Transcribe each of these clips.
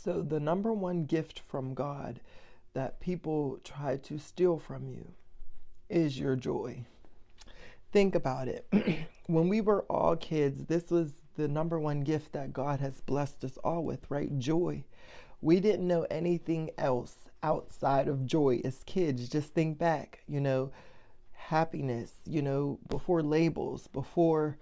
So the number one gift from God that people try to steal from you is your joy. Think about it. When we were all kids, this was the number one gift that God has blessed us all with, right? Joy. We didn't know anything else outside of joy as kids. Just think back, happiness, before labels, before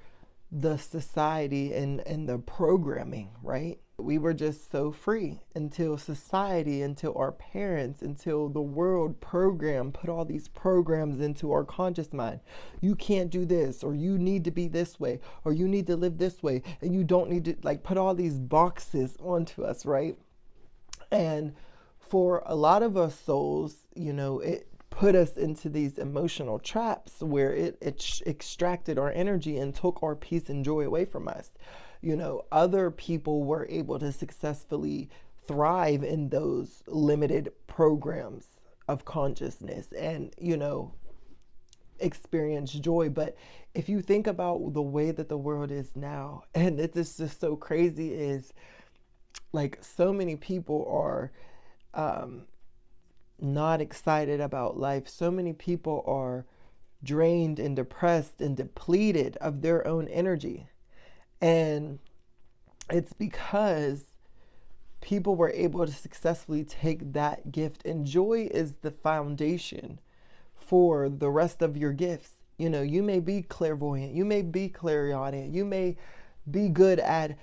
the society and the programming, right? We were just so free until society, until our parents, until the world put all these programs into our conscious mind. You can't do this, or you need to be this way, or you need to live this way, and you don't need to put all these boxes onto us, right? And for a lot of us souls, it put us into these emotional traps where it extracted our energy and took our peace and joy away from us. Other people were able to successfully thrive in those limited programs of consciousness and, experience joy. But if you think about the way that the world is now, and it's just so crazy, is so many people are not excited about life. So many people are drained and depressed and depleted of their own energy. And it's because people were able to successfully take that gift. And joy is the foundation for the rest of your gifts. You may be clairvoyant, you may be clairaudient, you may be good at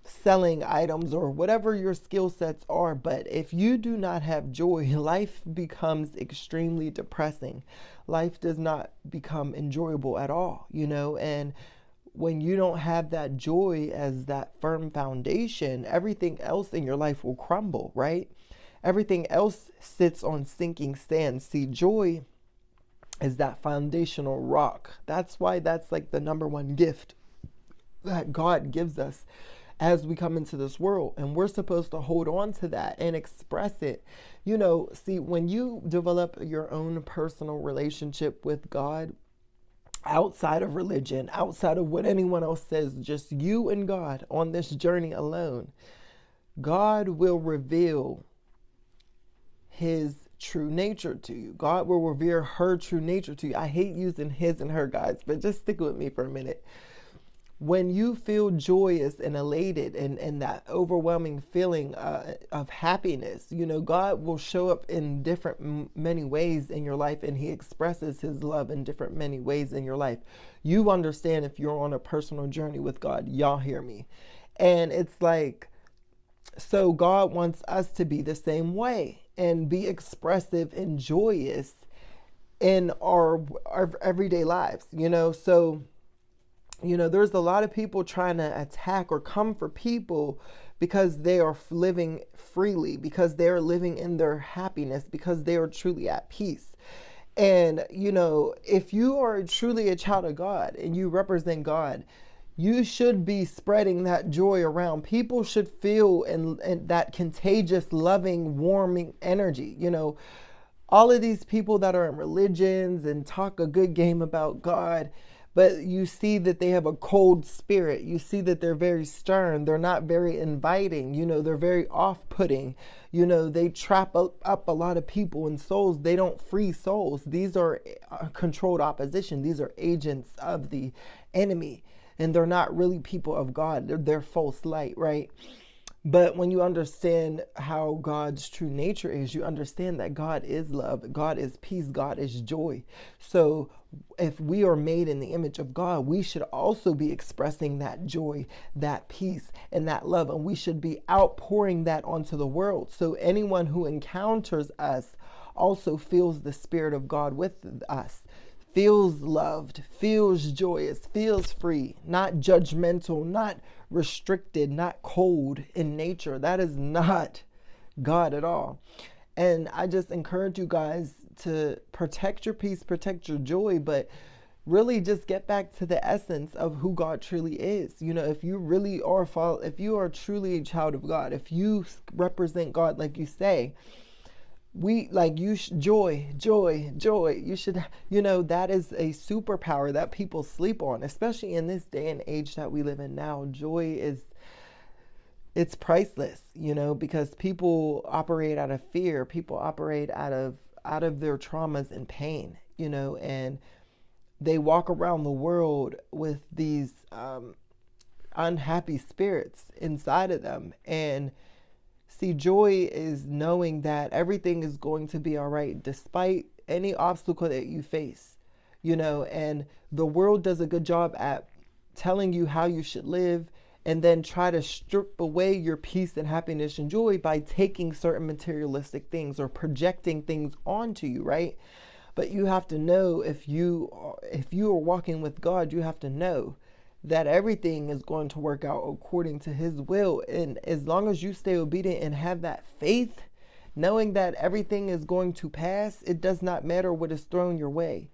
selling items or whatever your skill sets are. But if you do not have joy, life becomes extremely depressing. Life does not become enjoyable at all, and when you don't have that joy as that firm foundation, everything else in your life will crumble, right? Everything else sits on sinking sand. See, joy is that foundational rock. That's why that's the number one gift that God gives us as we come into this world. And we're supposed to hold on to that and express it. See, when you develop your own personal relationship with God, outside of religion, outside of what anyone else says, just you and God on this journey alone, God will reveal his true nature to you. God will reveal her true nature to you. I hate using his and her, guys, but just stick with me for a minute. When you feel joyous and elated and that overwhelming feeling of happiness, God will show up in different many ways in your life, and he expresses his love in different many ways in your life. You understand if you're on a personal journey with God. Y'all hear me? And it's so God wants us to be the same way and be expressive and joyous in our everyday lives, so there's a lot of people trying to attack or come for people because they are living freely, because they're living in their happiness, because they are truly at peace. And, if you are truly a child of God and you represent God, you should be spreading that joy around. People should feel and that contagious, loving, warming energy. All of these people that are in religions and talk a good game about God, but you see that they have a cold spirit. You see that they're very stern. They're not very inviting. They're very off-putting. They trap up a lot of people and souls. They don't free souls. These are controlled opposition. These are agents of the enemy. And they're not really people of God. They're false light, right? But when you understand how God's true nature is, you understand that God is love, God is peace, God is joy. So if we are made in the image of God, we should also be expressing that joy, that peace, and that love. And we should be outpouring that onto the world. So anyone who encounters us also feels the Spirit of God with us, feels loved, feels joyous, feels free, not judgmental, not restricted, not cold in nature. That is not God at all. And I just encourage you guys to protect your peace, protect your joy, but really just get back to the essence of who God truly is. If you really are, if you are truly a child of God, if you represent God like you say, joy. You should, that is a superpower that people sleep on, especially in this day and age that we live in now. Joy is it's priceless, because people operate out of fear. People operate out of their traumas and pain, and they walk around the world with these unhappy spirits inside of them. And see, joy is knowing that everything is going to be all right despite any obstacle that you face, and the world does a good job at telling you how you should live, and then try to strip away your peace and happiness and joy by taking certain materialistic things or projecting things onto you, right? But you have to know, if you are walking with God, you have to know that everything is going to work out according to his will. And as long as you stay obedient and have that faith, knowing that everything is going to pass, it does not matter what is thrown your way.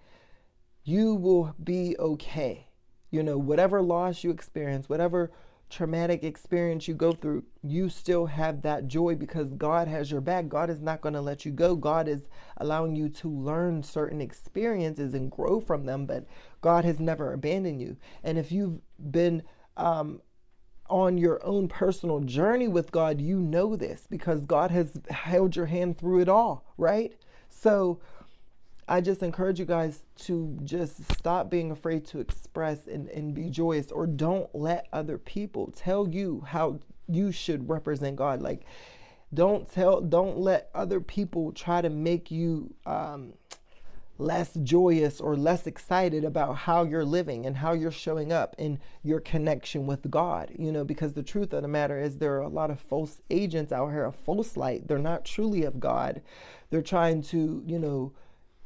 You will be okay. Whatever loss you experience, whatever traumatic experience you go through, you still have that joy because God has your back. God is not going to let you go. God is allowing you to learn certain experiences and grow from them, but God has never abandoned you. And if you've been on your own personal journey with God, you know this because God has held your hand through it all, right? So I just encourage you guys to just stop being afraid to express and be joyous, or don't let other people tell you how you should represent God. Like, don't let other people try to make you less joyous or less excited about how you're living and how you're showing up in your connection with God, because the truth of the matter is there are a lot of false agents out here, a false light. They're not truly of God. They're trying to,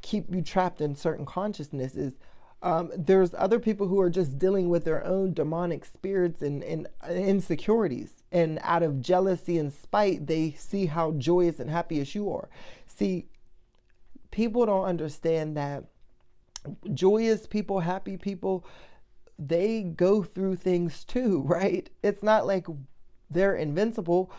keep you trapped in certain consciousnesses. There's other people who are just dealing with their own demonic spirits and insecurities. And out of jealousy and spite, they see how joyous and happy as you are. See, people don't understand that joyous people, happy people, they go through things too, right? It's not like they're invincible.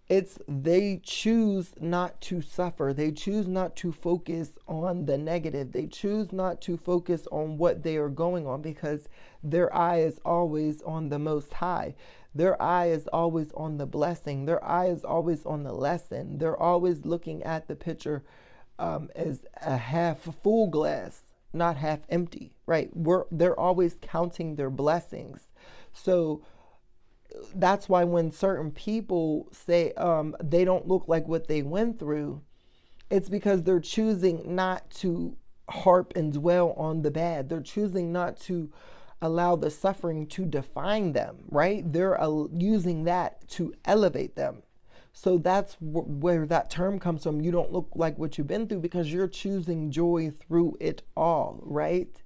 It's they choose not to suffer. They choose not to focus on the negative. They choose not to focus on what they are going on because their eye is always on the Most High. Their eye is always on the blessing. Their eye is always on the lesson. They're always looking at the picture as a half full glass, not half empty, right? They're always counting their blessings. So that's why when certain people say they don't look like what they went through, it's because they're choosing not to harp and dwell on the bad. They're choosing not to allow the suffering to define them, right? They're using that to elevate them. So that's where that term comes from. You don't look like what you've been through because you're choosing joy through it all, right?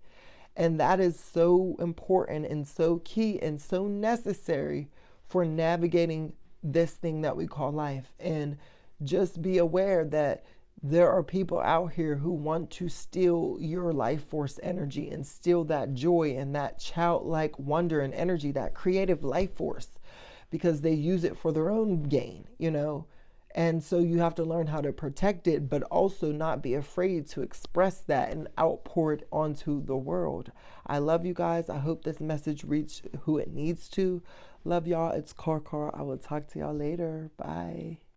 And that is so important and so key and so necessary for navigating this thing that we call life. And just be aware that there are people out here who want to steal your life force energy and steal that joy and that childlike wonder and energy, that creative life force, because they use it for their own gain, And so you have to learn how to protect it, but also not be afraid to express that and outpour it onto the world. I love you guys. I hope this message reached who it needs to. Love y'all. It's Karkar. I will talk to y'all later. Bye.